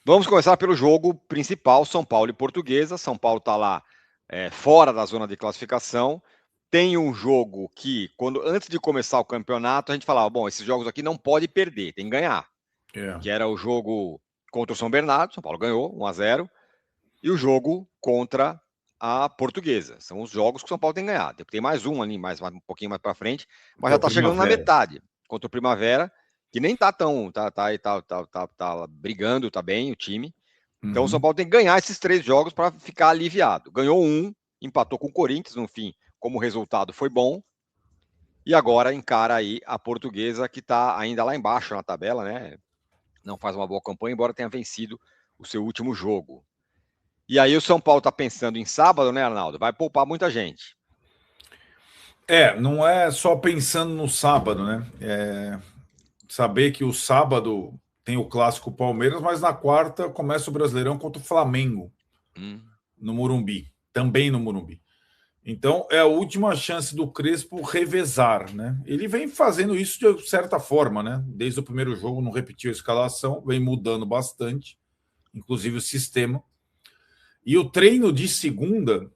Vamos começar pelo jogo principal, São Paulo e Portuguesa. São Paulo está lá fora da zona de classificação. Tem um jogo que, antes de começar o campeonato, a gente falava, bom, esses jogos aqui não pode perder, tem que ganhar. Que era o jogo contra o São Bernardo, São Paulo ganhou 1-0, e o jogo contra a Portuguesa. São os jogos que o São Paulo tem que ganhar. Tem mais um ali, um pouquinho mais para frente, mas Que é já o está chegando na Primavera. metade. Contra o Primavera, que nem tá tão. Tá brigando, tá bem o time. Então o São Paulo tem que ganhar esses 3 jogos para ficar aliviado. Ganhou um, empatou com o Corinthians, no fim, como o resultado foi bom. E agora encara aí a Portuguesa, que está ainda lá embaixo na tabela, né? Não faz uma boa campanha, embora tenha vencido o seu último jogo. E aí o São Paulo está pensando em sábado, né, Arnaldo? Vai poupar muita gente. Não é só pensando no sábado, né? Saber que o sábado tem o clássico Palmeiras, mas na quarta começa o Brasileirão contra o Flamengo, no Morumbi, também no Morumbi. Então é a última chance do Crespo revezar, né? Ele vem fazendo isso de certa forma, né? Desde o primeiro jogo não repetiu a escalação, vem mudando bastante, inclusive o sistema. E o treino de segunda,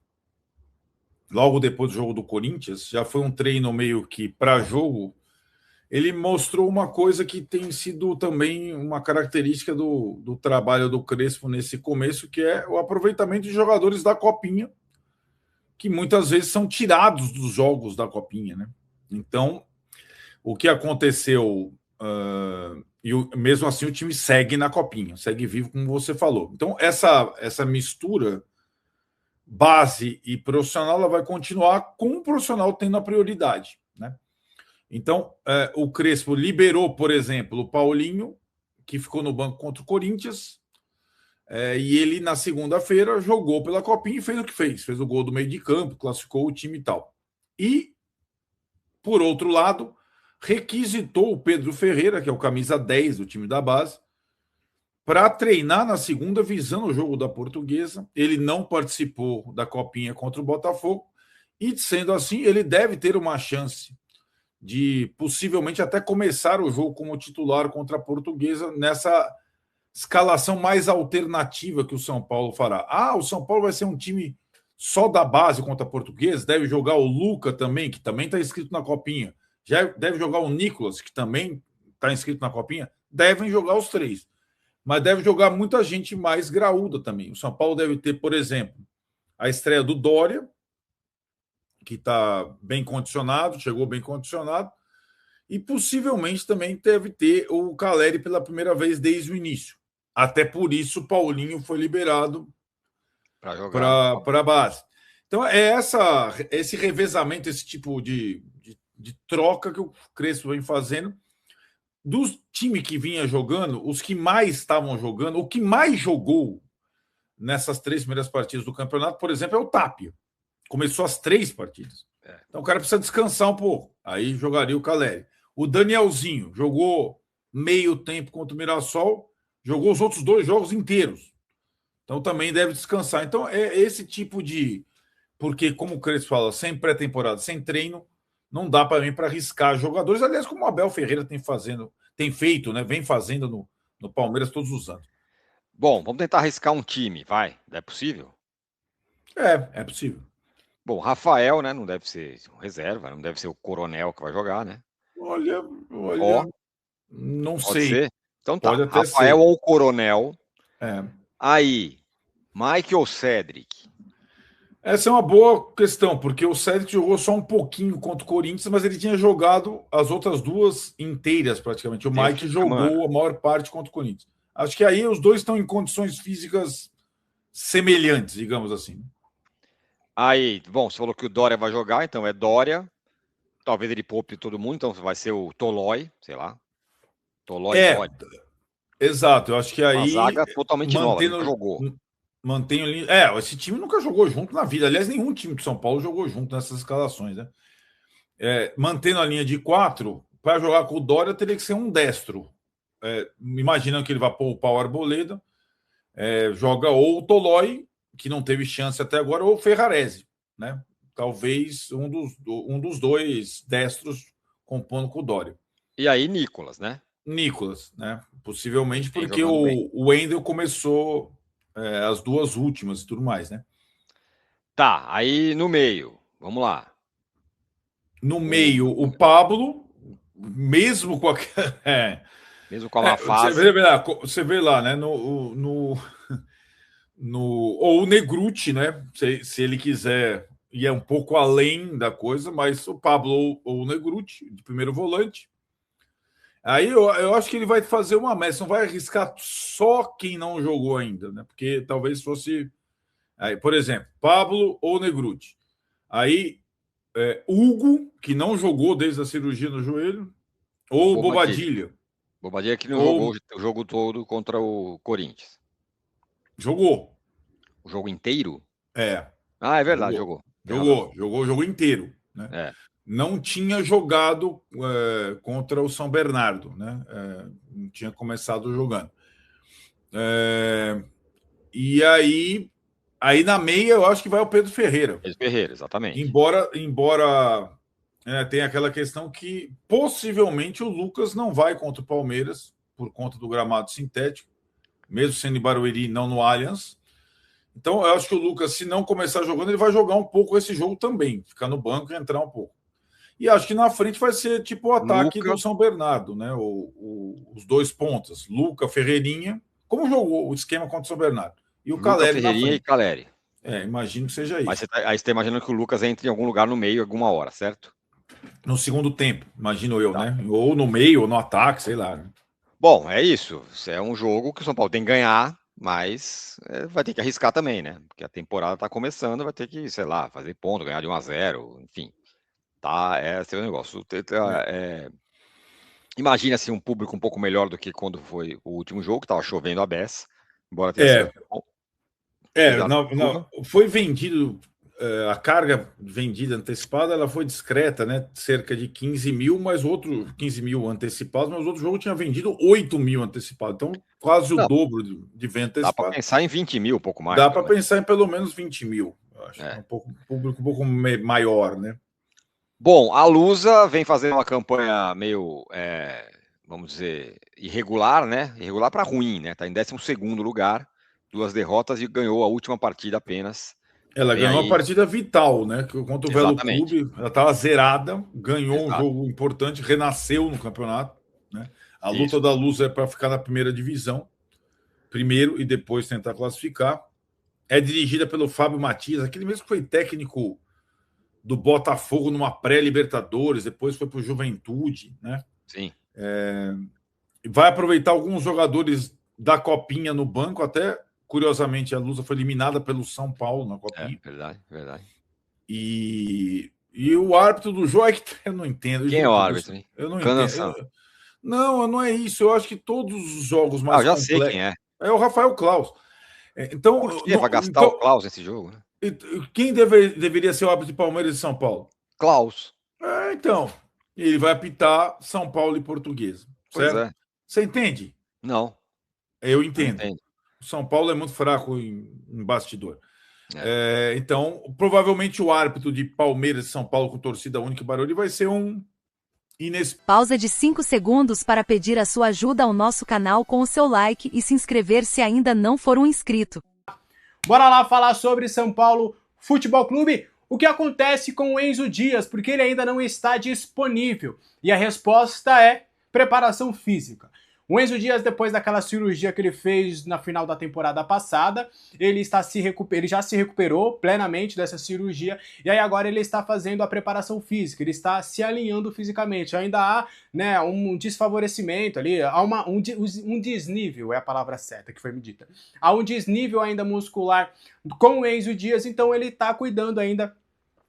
logo depois do jogo do Corinthians, já foi um treino meio que para jogo. Ele mostrou uma coisa que tem sido também uma característica do trabalho do Crespo nesse começo, que é o aproveitamento de jogadores da Copinha, que muitas vezes são tirados dos jogos da Copinha, né? Então, o que aconteceu, mesmo assim o time segue na Copinha, segue vivo, como você falou. Então, essa mistura base e profissional, ela vai continuar com o profissional tendo a prioridade, né? Então, o Crespo liberou, por exemplo, o Paulinho, que ficou no banco contra o Corinthians, e ele, na segunda-feira, jogou pela Copinha e fez o que fez. Fez o gol do meio de campo, classificou o time e tal. E, por outro lado, requisitou o Pedro Ferreira, que é o camisa 10 do time da base, para treinar na segunda, visando o jogo da Portuguesa. Ele não participou da Copinha contra o Botafogo, e, sendo assim, ele deve ter uma chance de possivelmente até começar o jogo como titular contra a Portuguesa nessa escalação mais alternativa que o São Paulo fará. O São Paulo vai ser um time só da base contra a Portuguesa, deve jogar o Luca também, que também está inscrito na Copinha, já deve jogar o Nicolas, que também está inscrito na Copinha, devem jogar os 3. Mas deve jogar muita gente mais graúda também. O São Paulo deve ter, por exemplo, a estreia do Dória, que está bem condicionado, chegou bem condicionado, e possivelmente também deve ter o Caleri pela primeira vez desde o início. Até por isso o Paulinho foi liberado Para jogar. para a base. Então é esse revezamento, esse tipo de troca que o Crespo vem fazendo. Dos times que vinha jogando, os que mais estavam jogando, o que mais jogou nessas 3 primeiras partidas do campeonato, por exemplo, é o Tapia. Começou as 3 partidas. Então o cara precisa descansar um pouco. Aí jogaria o Caleri. O Danielzinho jogou meio tempo contra o Mirassol, jogou os outros 2 jogos inteiros. Então também deve descansar. Então é esse tipo de. Porque, como o Crespo fala, sem pré-temporada, sem treino, não dá para mim para arriscar jogadores. Aliás, como o Abel Ferreira tem feito, né? Vem fazendo no Palmeiras todos os anos. Bom, vamos tentar arriscar um time, vai. É possível? É possível. Bom, Rafael, né? Não deve ser reserva, não deve ser o Coronel que vai jogar, né? Olha, Ó, não pode sei. ser? Então Pode tá. até Rafael ser. ou Coronel. É. Aí, Mike ou Cedric? Essa é uma boa questão, porque o Cedric jogou só um pouquinho contra o Corinthians, mas ele tinha jogado as outras 2 inteiras, praticamente. O Tem o Mike fim de semana. jogou a maior parte contra o Corinthians. Acho que aí os dois estão em condições físicas semelhantes, digamos assim. Aí, bom, você falou que o Dória vai jogar, então é Dória. Talvez ele poupe todo mundo, então vai ser o Tolói, sei lá. Tolói, É, Dória. exato. Eu acho que Uma aí, zaga totalmente nova, nunca mantendo. jogou. Mantenho. Esse time nunca jogou junto na vida. Aliás, nenhum time de São Paulo jogou junto nessas escalações, né? Mantendo a linha de 4, para jogar com o Dória teria que ser um destro. Imaginando que ele vai poupar o Arboleda, joga ou o Tolói, que não teve chance até agora, ou o Ferrarese, né? Talvez um dos 2 destros compondo com o Dória. E aí, Nicolas, né? Nicolas, né? Possivelmente Vem porque jogando bem. o Wendel começou as duas últimas e tudo mais, né? Tá, aí no meio. Vamos lá. No O, meio, o Pablo, mesmo com a. mesmo com a má fase. Você vê lá, né? Ou o Negruti, né? Se ele quiser ir um pouco além da coisa, mas o Pablo ou o Negruti, de primeiro volante. Aí eu acho que ele vai fazer uma messa, não vai arriscar só quem não jogou ainda, né? Porque talvez fosse. Aí, por exemplo, Pablo ou Negruti. Aí, Hugo, que não jogou desde a cirurgia no joelho, ou Bobadilha. Bobadilha. Bobadilha que não jogou Ou o jogo todo contra o Corinthians. jogou. O jogo inteiro? É, Ah, é verdade, jogou. jogou. Tem razão. Jogou o jogo inteiro, né? É. Não tinha jogado contra o São Bernardo, né? Não tinha começado jogando. E aí na meia eu acho que vai o Pedro Ferreira. Pedro Ferreira, exatamente. Embora tenha aquela questão que possivelmente o Lucas não vai contra o Palmeiras por conta do gramado sintético, mesmo sendo em Barueri, não no Allianz. Então eu acho que o Lucas, se não começar jogando, ele vai jogar um pouco esse jogo também, ficar no banco e entrar um pouco. E acho que na frente vai ser tipo o ataque Luca, do São Bernardo, né? Os dois pontas, Luca, Ferreirinha, como jogou o esquema contra o São Bernardo. E o Luca Caleri na Ferreirinha e frente. Caleri. Imagino que seja Mas isso. aí você está imaginando que o Lucas entre em algum lugar no meio, alguma hora, certo? No segundo tempo, imagino eu, Tá. né? Ou no meio, ou no ataque, sei lá. Né? Bom, é isso. Isso é um jogo que o São Paulo tem que ganhar, mas vai ter que arriscar também, né? Porque a temporada está começando, vai ter que, sei lá, fazer ponto, ganhar de 1-0, enfim. Tá, esse é o negócio. Imagina assim, um público um pouco melhor do que quando foi o último jogo, que estava chovendo a beça, embora tenha sido É, até bom, apesar da não, chuva. foi vendido, a carga vendida antecipada, ela foi discreta, né? Cerca de 15 mil, mas outro 15 mil antecipados, mas outro jogo tinha vendido 8 mil antecipados, então quase o Não, dobro de venda dá para antecipada. pensar em 20 mil, um pouco mais, Dá pelo para menos. pensar em pelo menos 20 mil, eu acho. É É. um público um pouco maior, né? Bom, a Lusa vem fazendo uma campanha meio, vamos dizer, irregular, né? Irregular para ruim, né? Tá em 12º lugar, 2 derrotas e ganhou a última partida apenas. Ela Vem ganhou uma aí, partida vital, né? Contra o Velo exatamente, Clube, ela estava zerada, ganhou um exato, jogo importante, renasceu no campeonato, né? A luta isso. da Luz é para ficar na primeira divisão, primeiro e depois tentar classificar. É dirigida pelo Fábio Matias, aquele mesmo que foi técnico do Botafogo numa pré-Libertadores, depois foi para o Juventude, né? Sim, Vai aproveitar alguns jogadores da Copinha no banco, até curiosamente a Lusa foi eliminada pelo São Paulo na Copinha. verdade, verdade. E o árbitro do jogo é que eu não entendo, eu Quem é juro o por Deus, árbitro, hein? eu não entendo. Cananção. Não é isso. Eu acho que todos os jogos Ah, eu mais já sei quem complexos. é. É o Rafael Klaus. Então, Por quê? Vai gastar o Klaus nesse jogo, né? quem deveria ser o árbitro de Palmeiras e São Paulo? Klaus. Então, ele vai apitar São Paulo e Portuguesa, Pois certo? é. Você entende? Não, Eu não entendo. entendo. O São Paulo é muito fraco em bastidor. É. Então, provavelmente o árbitro de Palmeiras e São Paulo com torcida única e barulho vai ser um Pausa de 5 segundos para pedir a sua ajuda ao nosso canal com o seu like e se inscrever se ainda não for um inscrito. Bora lá falar sobre São Paulo Futebol Clube. O que acontece com o Enzo Dias, porque ele ainda não está disponível? E a resposta é preparação física. O Enzo Dias, depois daquela cirurgia que ele fez na final da temporada passada, ele já se recuperou plenamente dessa cirurgia e aí agora ele está fazendo a preparação física, ele está se alinhando fisicamente. Ainda há, né, um desfavorecimento ali, há um desnível, é a palavra certa que foi me dita. Há um desnível ainda muscular com o Enzo Dias, então ele está cuidando ainda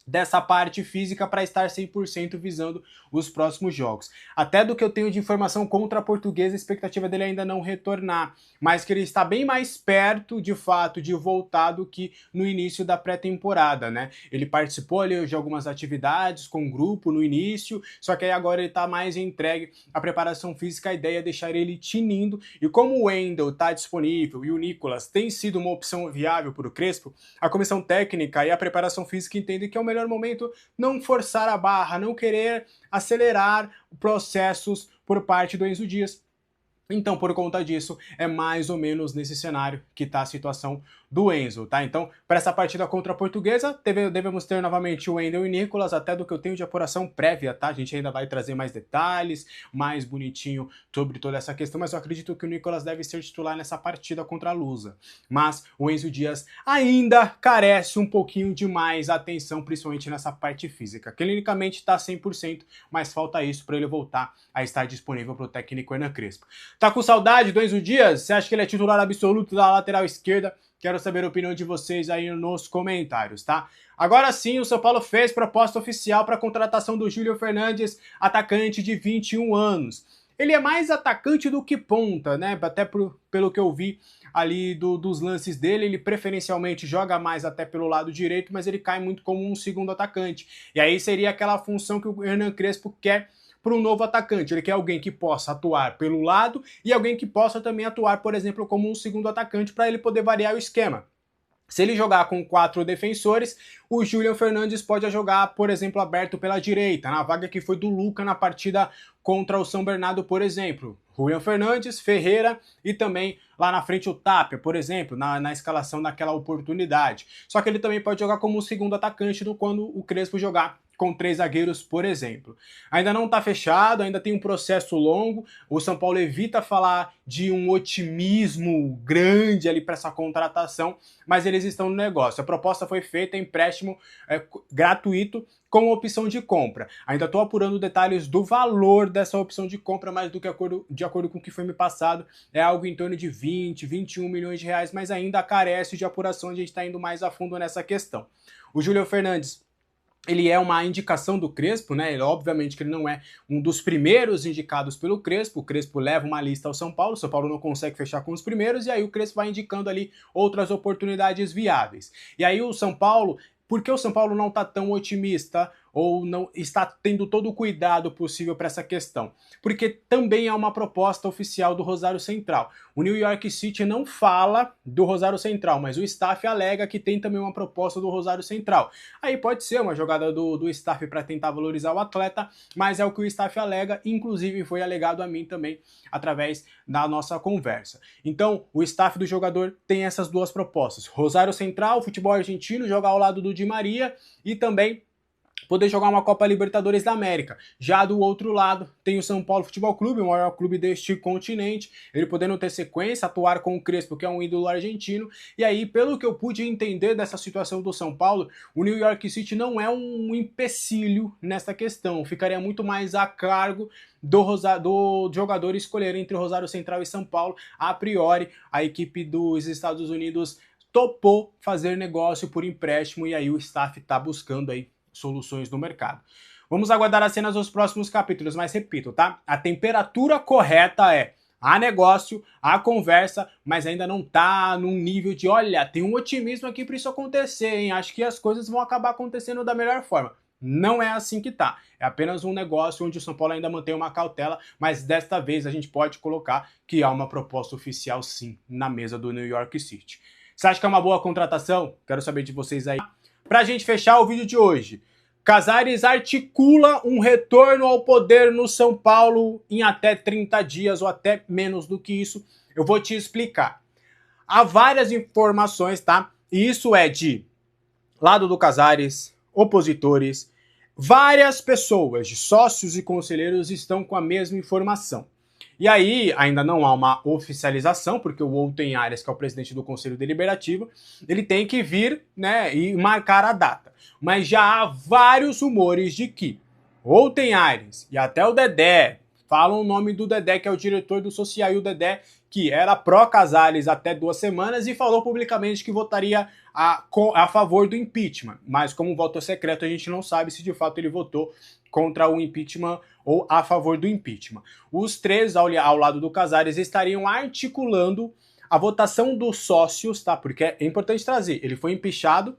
dessa parte física para estar 100% visando os próximos jogos. Até do que eu tenho de informação contra a Portuguesa, a expectativa dele ainda não retornar, mas que ele está bem mais perto, de fato, de voltar do que no início da pré-temporada, né? Ele participou ali de algumas atividades com o grupo no início, só que aí agora ele está mais entregue à preparação física, a ideia é deixar ele tinindo, e como o Wendel está disponível e o Nicolas tem sido uma opção viável para o Crespo, a comissão técnica e a preparação física entendem que é o melhor momento não forçar a barra, não querer acelerar processos por parte do Enzo Dias. Então, por conta disso, é mais ou menos nesse cenário que está a situação do Enzo, tá? Então, para essa partida contra a Portuguesa, devemos ter novamente o Wendel e o Nicolas, até do que eu tenho de apuração prévia, tá? A gente ainda vai trazer mais detalhes, mais bonitinho sobre toda essa questão, mas eu acredito que o Nicolas deve ser titular nessa partida contra a Lusa. Mas o Enzo Dias ainda carece um pouquinho de mais atenção, principalmente nessa parte física. Clinicamente está 100%, mas falta isso para ele voltar a estar disponível para o técnico Hernan Crespo. Tá com saudade do Enzo Dias? Você acha que ele é titular absoluto da lateral esquerda? Quero saber a opinião de vocês aí nos comentários, tá? Agora sim, o São Paulo fez proposta oficial para a contratação do Júlio Fernandes, atacante de 21 anos. Ele é mais atacante do que ponta, né? Até pelo que eu vi ali dos lances dele, ele preferencialmente joga mais até pelo lado direito, mas ele cai muito como um segundo atacante. E aí seria aquela função que o Hernan Crespo quer para um novo atacante. Ele quer alguém que possa atuar pelo lado e alguém que possa também atuar, por exemplo, como um segundo atacante para ele poder variar o esquema. Se ele jogar com 4 defensores, o Júlio Fernandes pode jogar, por exemplo, aberto pela direita, na vaga que foi do Luca na partida contra o São Bernardo, por exemplo. Julian Fernandes, Ferreira e também lá na frente o Tapia, por exemplo, na escalação daquela oportunidade. Só que ele também pode jogar como segundo atacante quando o Crespo jogar com 3 zagueiros, por exemplo. Ainda não está fechado, ainda tem um processo longo. O São Paulo evita falar de um otimismo grande ali para essa contratação, mas eles estão no negócio. A proposta foi feita, empréstimo gratuito com opção de compra. Ainda estou apurando detalhes do valor dessa opção de compra, mas de acordo com o que foi me passado, é algo em torno de 20, 21 milhões de reais, mas ainda carece de apuração, a gente está indo mais a fundo nessa questão. O Júlio Fernandes, ele é uma indicação do Crespo, né? Ele, obviamente que ele não é um dos primeiros indicados pelo Crespo. O Crespo leva uma lista ao São Paulo, o São Paulo não consegue fechar com os primeiros, e aí o Crespo vai indicando ali outras oportunidades viáveis. E aí o São Paulo, por que o São Paulo não está tão otimista ou não está tendo todo o cuidado possível para essa questão? Porque também é uma proposta oficial do Rosário Central. O New York City não fala do Rosário Central, mas o staff alega que tem também uma proposta do Rosário Central. Aí pode ser uma jogada do staff para tentar valorizar o atleta, mas é o que o staff alega, inclusive foi alegado a mim também através da nossa conversa. Então, o staff do jogador tem essas duas propostas. Rosário Central, futebol argentino, jogar ao lado do Di Maria e também poder jogar uma Copa Libertadores da América. Já do outro lado, tem o São Paulo Futebol Clube, o maior clube deste continente, ele podendo ter sequência, atuar com o Crespo, que é um ídolo argentino, e aí, pelo que eu pude entender dessa situação do São Paulo, o New York City não é um empecilho nessa questão, ficaria muito mais a cargo do jogador escolher entre Rosário Central e São Paulo. A priori, a equipe dos Estados Unidos topou fazer negócio por empréstimo, e aí o staff está buscando aí soluções no mercado. Vamos aguardar as cenas dos próximos capítulos, mas repito, tá? A temperatura correta é há negócio, há conversa, mas ainda não tá num nível de, olha, tem um otimismo aqui para isso acontecer, hein? Acho que as coisas vão acabar acontecendo da melhor forma. Não é assim que tá. É apenas um negócio onde o São Paulo ainda mantém uma cautela, mas desta vez a gente pode colocar que há uma proposta oficial sim na mesa do New York City. Você acha que é uma boa contratação? Quero saber de vocês aí. Pra gente fechar o vídeo de hoje, Casares articula um retorno ao poder no São Paulo em até 30 dias ou até menos do que isso. Eu vou te explicar. Há várias informações, tá? E isso é de lado do Casares, opositores, várias pessoas, de sócios e conselheiros estão com a mesma informação. E aí, ainda não há uma oficialização, porque o Wolten Arias, que é o presidente do Conselho Deliberativo, ele tem que vir, né, e marcar a data. Mas já há vários rumores de que Wolten Arias e até o Dedé, falam o nome do Dedé, que é o diretor do Social, e o Dedé, que era pró-Casares até 2 semanas, e falou publicamente que votaria a favor do impeachment. Mas como voto secreto, a gente não sabe se de fato ele votou contra o impeachment ou a favor do impeachment. Os três, ao lado do Casares, estariam articulando a votação dos sócios, tá? Porque é importante trazer, ele foi empichado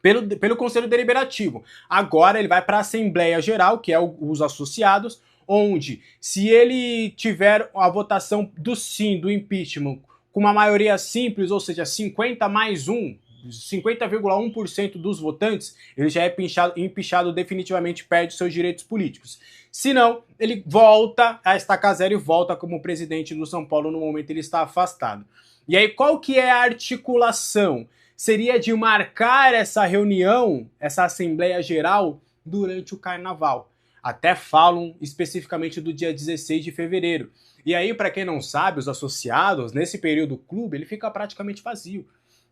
pelo Conselho Deliberativo. Agora ele vai para a Assembleia Geral, que é os associados, onde, se ele tiver a votação do sim, do impeachment, com uma maioria simples, ou seja, 50 mais 1, 50,1% dos votantes, ele já é empichado definitivamente, perde seus direitos políticos. Se não, ele volta a estacar zero e volta como presidente do São Paulo no momento ele está afastado. E aí, qual que é a articulação? Seria de marcar essa reunião, essa Assembleia Geral, durante o Carnaval. Até falam especificamente do dia 16 de fevereiro. E aí, para quem não sabe, os associados, nesse período, o clube, ele fica praticamente vazio.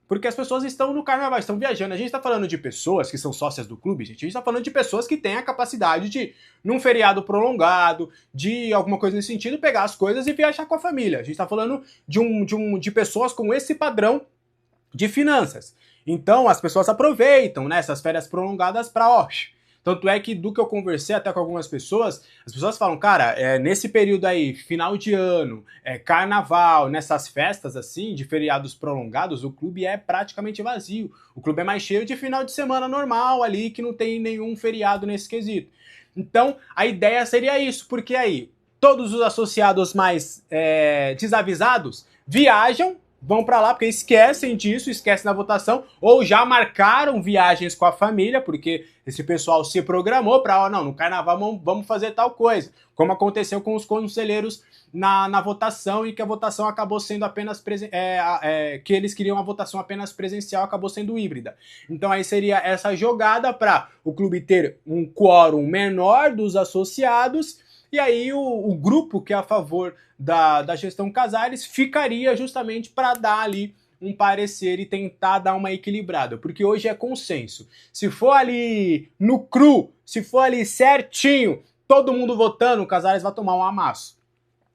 Porque as pessoas estão no Carnaval, estão viajando. A gente está falando de pessoas que são sócias do clube, gente. A gente está falando de pessoas que têm a capacidade de, num feriado prolongado, de alguma coisa nesse sentido, pegar as coisas e viajar com a família. A gente está falando de pessoas com esse padrão de finanças. Então, as pessoas aproveitam, né, essas férias prolongadas para, tanto é que do que eu conversei até com algumas pessoas, as pessoas falam, cara, nesse período aí, final de ano, carnaval, nessas festas assim, de feriados prolongados, o clube é praticamente vazio. O clube é mais cheio de final de semana normal ali, que não tem nenhum feriado nesse quesito. Então, a ideia seria isso, porque aí, todos os associados mais desavisados viajam, vão pra lá porque esquecem disso, esquecem da votação, ou já marcaram viagens com a família, porque esse pessoal se programou pra, no carnaval vamos fazer tal coisa, como aconteceu com os conselheiros na votação, e que a votação acabou sendo apenas, que eles queriam a votação apenas presencial, acabou sendo híbrida. Então aí seria essa jogada para o clube ter um quórum menor dos associados, e aí o grupo que é a favor da gestão Casares ficaria justamente para dar ali um parecer e tentar dar uma equilibrada, porque hoje é consenso. Se for ali no cru, se for ali certinho, todo mundo votando, o Casares vai tomar um amasso.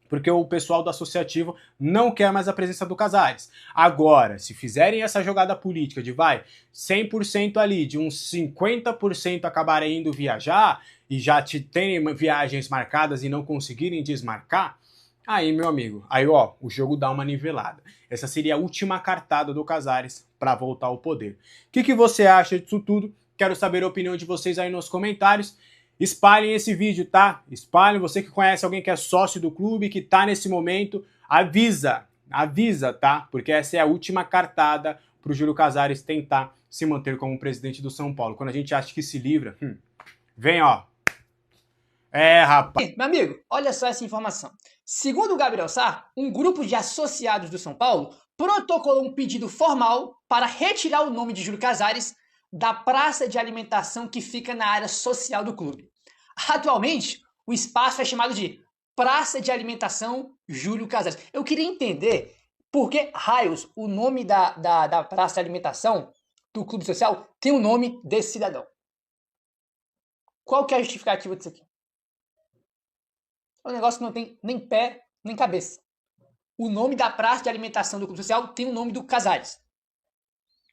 Porque o pessoal do associativo não quer mais a presença do Casares. Agora, se fizerem essa jogada política de 100% ali, de uns 50% acabarem indo viajar, e já terem viagens marcadas e não conseguirem desmarcar, aí, meu amigo, o jogo dá uma nivelada. Essa seria a última cartada do Casares para voltar ao poder. O que você acha disso tudo? Quero saber a opinião de vocês aí nos comentários. Espalhem esse vídeo, tá? Espalhem, você que conhece alguém que é sócio do clube, que tá nesse momento, avisa, tá? Porque essa é a última cartada pro Júlio Casares tentar se manter como presidente do São Paulo. Quando a gente acha que se livra, vem, rapaz. Meu amigo, olha só essa informação. Segundo o Gabriel Sá, um grupo de associados do São Paulo protocolou um pedido formal para retirar o nome de Júlio Casares da praça de alimentação que fica na área social do clube. Atualmente, o espaço é chamado de Praça de Alimentação Júlio Casares. Eu queria entender por que raios o nome da praça de alimentação do clube social tem o nome desse cidadão. Qual que é a justificativa disso aqui? É um negócio que não tem nem pé, nem cabeça. O nome da praça de alimentação do clube social tem o nome do Casares.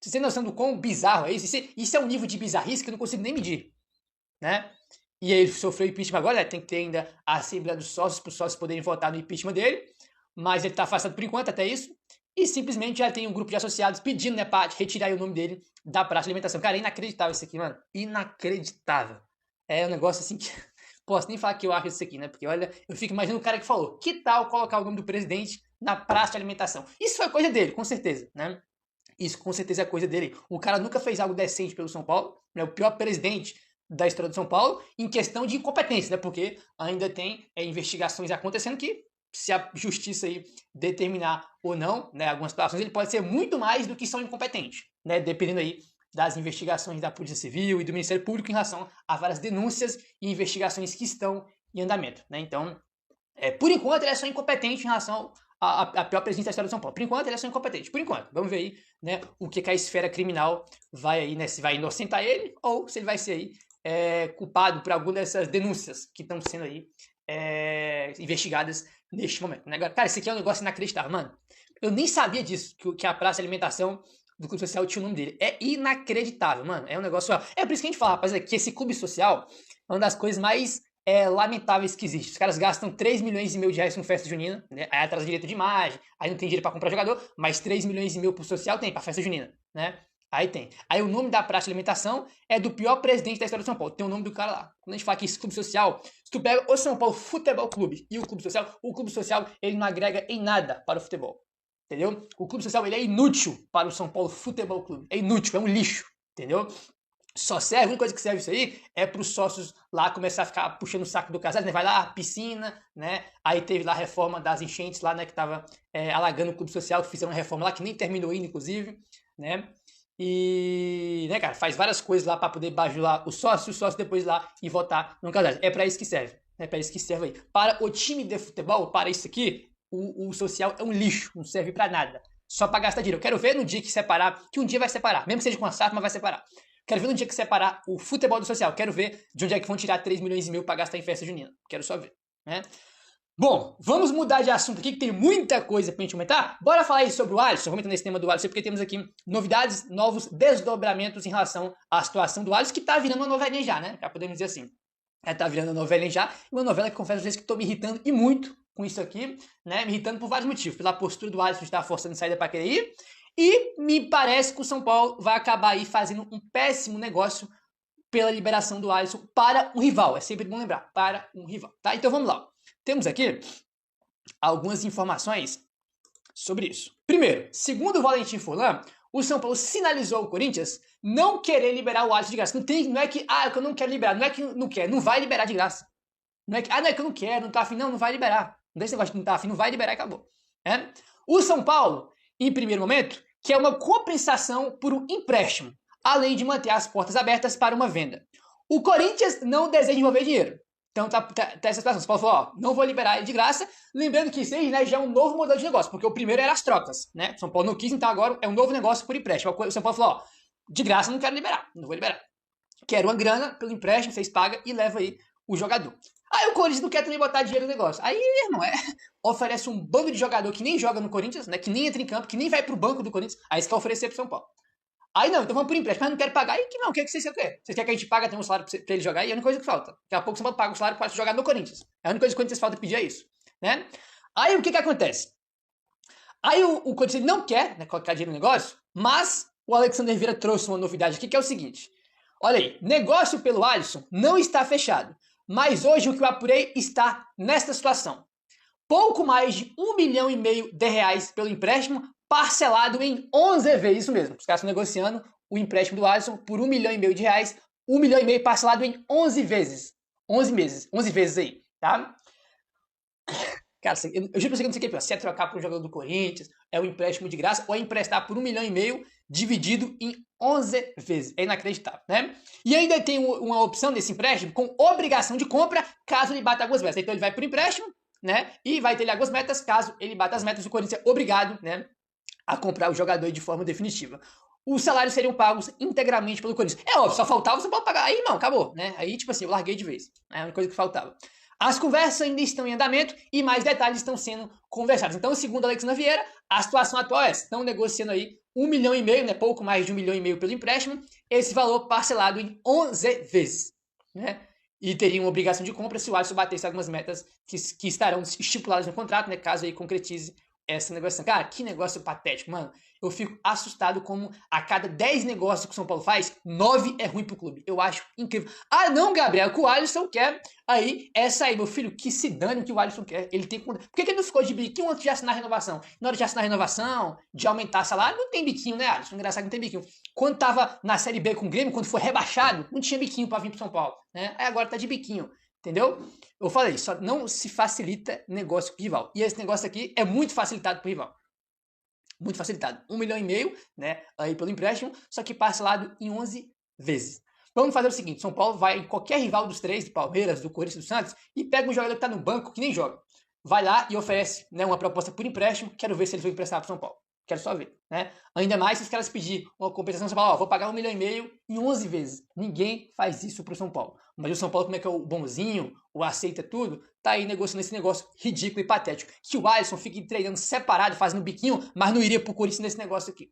Você tem noção do quão bizarro é isso? Isso é um nível de bizarrice que eu não consigo nem medir, né? E aí ele sofreu impeachment agora, né? Tem que ter ainda a Assembleia dos Sócios para os sócios poderem votar no impeachment dele, mas ele está afastado por enquanto até isso, e simplesmente já tem um grupo de associados pedindo, né, para retirar o nome dele da praça de alimentação. Cara, é inacreditável isso aqui, mano. Inacreditável. É um negócio assim que... Posso nem falar que eu acho isso aqui, né? Porque, olha, eu fico imaginando o cara que falou, que tal colocar o nome do presidente na praça de alimentação? Isso foi coisa dele, com certeza, né? Isso com certeza é coisa dele. O cara nunca fez algo decente pelo São Paulo, né? O pior presidente da história do São Paulo, em questão de incompetência, né? Porque ainda tem investigações acontecendo que, se a justiça aí determinar ou não, né, algumas situações, ele pode ser muito mais do que são incompetentes, né? Dependendo aí das investigações da Polícia Civil e do Ministério Público em relação a várias denúncias e investigações que estão em andamento, né? Então, por enquanto, ele é só incompetente em relação a pior presidente da história do São Paulo. Por enquanto, ele é só incompetente. Por enquanto. Vamos ver aí, né, o que a esfera criminal vai aí, né, se vai inocentar ele ou se ele vai ser aí culpado por alguma dessas denúncias que estão sendo aí investigadas neste momento. Né? Cara, isso aqui é um negócio inacreditável, mano. Eu nem sabia disso, que a praça de alimentação do clube social tinha o nome dele. É inacreditável, mano. É um negócio... É por isso que a gente fala, rapaziada, que esse clube social é uma das coisas mais lamentáveis que existe. Os caras gastam 3 milhões e meio de reais com festa junina, né? Aí atrasa direito de imagem, aí não tem dinheiro pra comprar jogador, mas 3 milhões e meio pro social tem, pra festa junina, né? Aí tem. Aí o nome da praça de alimentação é do pior presidente da história do São Paulo. Tem o nome do cara lá. Quando a gente fala que esse clube social, se tu pega o São Paulo Futebol Clube e o clube social, ele não agrega em nada para o futebol. entendeu? O clube social ele é inútil para o São Paulo Futebol Clube. É inútil, é um lixo, entendeu? Só serve, a única coisa que serve isso aí é para os sócios lá começar a ficar puxando o saco do Casares, né? Vai lá, piscina, né? Aí teve lá a reforma das enchentes lá, né? Que tava alagando o clube social, que fizeram uma reforma lá que nem terminou ainda, inclusive, né? E, né, cara, faz várias coisas lá para poder bajular o sócio depois lá e votar no Casares. É para isso que serve, é para isso que serve aí. Para o time de futebol, para isso aqui, o social é um lixo, não serve para nada. Só para gastar dinheiro. Eu quero ver no dia que separar, que um dia vai separar, mesmo que seja com a SAF, mas vai separar. Quero ver no dia que separar o futebol do social. Quero ver de onde é que vão tirar 3 milhões e meio para gastar em festa junina. Quero só ver, né? Bom, vamos mudar de assunto aqui, que tem muita coisa pra gente comentar. Bora falar aí sobre o Alisson. Vamos entrar nesse tema do Alisson, porque temos aqui novidades, novos desdobramentos em relação à situação do Alisson, que tá virando uma novelinha já, né? Já podemos dizer assim. Tá virando uma novelinha já. Uma novela que, confesso às vezes, que tô me irritando e muito com isso aqui, né? Me irritando por vários motivos. Pela postura do Alisson de estar forçando saída pra querer ir. E me parece que o São Paulo vai acabar aí fazendo um péssimo negócio pela liberação do Alisson para um rival. É sempre bom lembrar, para um rival, tá? Então vamos lá. Temos aqui algumas informações sobre isso. Primeiro, segundo o Valentim Furlan, o São Paulo sinalizou ao Corinthians não querer liberar o Alisson de graça. Não é que eu não quero liberar, não é que não quer, não vai liberar de graça. Não é que, não é que eu não quero, não tá afim, não vai liberar. Não tem esse negócio de não tá afim, não vai liberar e acabou. O São Paulo, em primeiro momento, quer uma compensação por um empréstimo, além de manter as portas abertas para uma venda. O Corinthians não deseja envolver dinheiro. Então tá essa situação. O São Paulo falou, não vou liberar ele de graça. Lembrando que isso aí, né, já é um novo modelo de negócio, porque o primeiro era as trocas, né? O São Paulo não quis, então agora é um novo negócio por empréstimo. O São Paulo falou, de graça não quero liberar, não vou liberar. Quero uma grana pelo empréstimo, vocês pagam e leva aí o jogador. Aí o Corinthians não quer também botar dinheiro no negócio. Aí, irmão, oferece um bando de jogador que nem joga no Corinthians, né? Que nem entra em campo, que nem vai pro banco do Corinthians. Aí você quer oferecer pro São Paulo. Aí não, então vamos por empréstimo, mas não quero pagar. Aí que não, o que vocês querem? Vocês querem que a gente pague, tem um salário pra ele jogar? E é a única coisa que falta. Daqui a pouco o São Paulo paga o salário para jogar no Corinthians. É a única coisa que o Corinthians falta pedir é isso, né? Aí o que acontece? Aí o Corinthians não quer, né, colocar dinheiro no negócio, mas o Alexander Vieira trouxe uma novidade aqui, que é o seguinte. Olha aí, negócio pelo Alisson não está fechado, mas hoje o que eu apurei está nesta situação. Pouco mais de R$1,5 milhão de reais pelo empréstimo, parcelado em 11 vezes, isso mesmo. Os caras estão negociando o empréstimo do Alisson por R$1,5 milhão de reais, R$1,5 milhão parcelado em 11 vezes. 11 meses, 11 vezes aí, tá? Cara, eu juro pra você que eu não sei o que é pior. Se é trocar por um jogador do Corinthians, é um empréstimo de graça, ou é emprestar por R$1,5 milhão dividido em 11 vezes. É inacreditável, né? E ainda tem uma opção desse empréstimo com obrigação de compra, caso ele bata algumas metas. Então ele vai por empréstimo, né? E vai ter algumas metas, caso ele bata as metas, o Corinthians é obrigado, né, a comprar o jogador de forma definitiva. Os salários seriam pagos integralmente pelo Corinthians. É óbvio, só faltava você pode pagar. Aí não, acabou, né? Aí, tipo assim, eu larguei de vez. É a única coisa que faltava. As conversas ainda estão em andamento e mais detalhes estão sendo conversados. Então, segundo Alexandre Vieira, a situação atual é essa. Estão negociando aí R$1,5 milhão, né? Pouco mais de R$1,5 milhão pelo empréstimo. Esse valor parcelado em 11 vezes, né? E teria uma obrigação de compra se o Alisson batesse algumas metas que estarão estipuladas no contrato, né? Caso aí concretize essa negociação. Cara, que negócio patético, mano. Eu fico assustado como a cada 10 negócios que o São Paulo faz, 9 é ruim pro clube. Eu acho incrível. Ah, não, Gabriel, que o Alisson quer aí é sair. Meu filho, que se dane que o Alisson quer. Ele tem... Por que ele não ficou de biquinho antes de assinar a renovação? Na hora de assinar a renovação, de aumentar salário, não tem biquinho, né, Alisson? Engraçado que não tem biquinho. Quando tava na Série B com o Grêmio, quando foi rebaixado, não tinha biquinho pra vir pro São Paulo, né? Aí agora tá de biquinho. Entendeu? Eu falei, só não se facilita negócio com o rival. E esse negócio aqui é muito facilitado pro rival. Muito facilitado. R$1,5 milhão, né? Aí pelo empréstimo, só que parcelado em 11 vezes. Vamos fazer o seguinte: São Paulo vai em qualquer rival dos três, do Palmeiras, do Corinthians, do Santos, e pega um jogador que tá no banco, que nem joga. Vai lá e oferece, né, uma proposta por empréstimo. Quero ver se eles vão emprestar pro São Paulo. Quero só ver, né? Ainda mais se os caras pedirem uma compensação, São Paulo, vou pagar R$1,5 milhão em 11 vezes. Ninguém faz isso pro São Paulo. Mas o São Paulo, como é que é o bonzinho, o aceita tudo, tá aí negociando esse negócio ridículo e patético. Que o Alisson fique treinando separado, fazendo biquinho, mas não iria pro Corinthians nesse negócio aqui.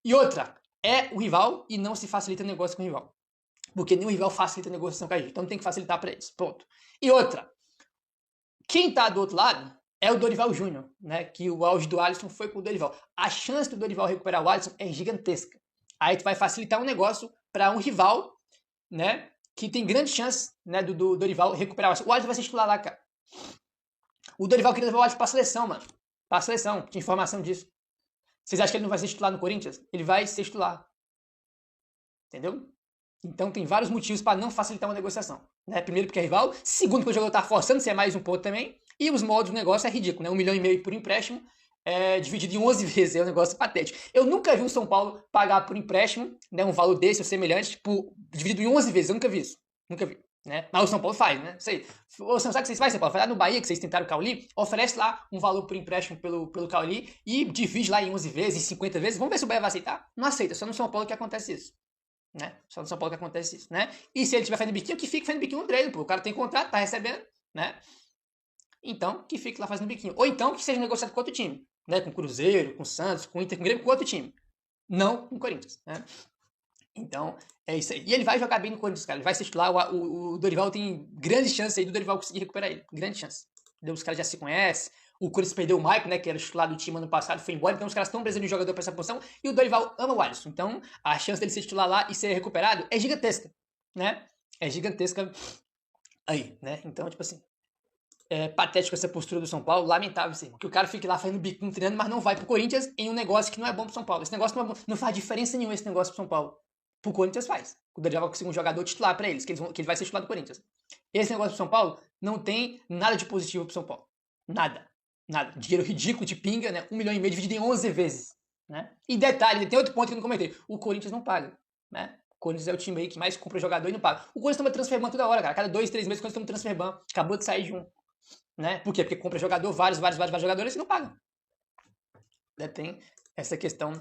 E outra, é o rival e não se facilita negócio com o rival. Porque nenhum rival facilita a negociação com a gente. Então tem que facilitar pra eles. Ponto. E outra, quem tá do outro lado é o Dorival Júnior, né? Que o auge do Alisson foi com o Dorival. A chance do Dorival recuperar o Alisson é gigantesca. Aí tu vai facilitar um negócio para um rival, né? Que tem grande chance, né, do Dorival recuperar o Alisson. O Alisson vai ser titular lá, cara. O Dorival queria levar o Alisson pra seleção, mano. Pra seleção, tinha informação disso. Vocês acham que ele não vai ser titular no Corinthians? Ele vai ser titular. Entendeu? Então tem vários motivos para não facilitar uma negociação. Né? Primeiro porque é rival, segundo porque o jogador tá forçando, se é mais um ponto também, e os moldes do negócio é ridículo, né? 1,5 milhão por empréstimo, dividido em 11 vezes, é um negócio patético. Eu nunca vi o São Paulo pagar por empréstimo, né, um valor desse ou semelhante, dividido em 11 vezes, eu nunca vi isso. Nunca vi. Né? Mas o São Paulo faz, né? Sei. Sabe o que vocês fazem, São Paulo? Vai lá no Bahia, que vocês tentaram o Cauli, oferece lá um valor por empréstimo pelo Cauli e divide lá em 11 vezes, em 50 vezes. Vamos ver se o Bahia vai aceitar? Não aceita, só no São Paulo que acontece isso. Né? Só no São Paulo que acontece isso, né? E se ele estiver fazendo biquinho, que fique fazendo biquinho no treino, pô. O cara tem contrato, tá recebendo, né? Então, que fique lá fazendo biquinho. Ou então, que seja negociado com outro time, né? Com Cruzeiro, com Santos, com Inter, com Grêmio, com outro time. Não com o Corinthians, né? Então, é isso aí. E ele vai jogar bem no Corinthians, cara. Ele vai ser titular. O Dorival tem grandes chances aí do Dorival conseguir recuperar ele. Grande chance. Os caras já se conhecem. O Corinthians perdeu o Maicon, né, que era titular do time ano passado, foi embora. Então os caras estão precisando de um jogador para essa posição. E o Dorival ama o Alisson. Então a chance dele ser titular lá e ser recuperado é gigantesca, né? É gigantesca aí, né? Então, tipo assim, é patético essa postura do São Paulo. Lamentável, assim. Que o cara fique lá fazendo bico, treinando, mas não vai pro Corinthians em um negócio que não é bom pro São Paulo. Esse negócio não faz diferença nenhuma, esse negócio pro São Paulo. Pro Corinthians faz. O Dorival vai conseguir um jogador titular para eles, que ele vai ser titular do Corinthians. Esse negócio pro São Paulo não tem nada de positivo pro São Paulo. Nada. Nada. Dinheiro ridículo de pinga, né? 1,5 milhão dividido em 11 vezes. Né? E detalhe, tem outro ponto que eu não comentei. O Corinthians não paga. Né? O Corinthians é o time aí que mais compra jogador e não paga. O Corinthians toma transfer ban toda hora, cara. Cada 2, 3 meses o Corinthians toma transfer ban. Acabou de sair de um. Né? Por quê? Porque compra jogador, vários jogadores e não paga. Tem essa questão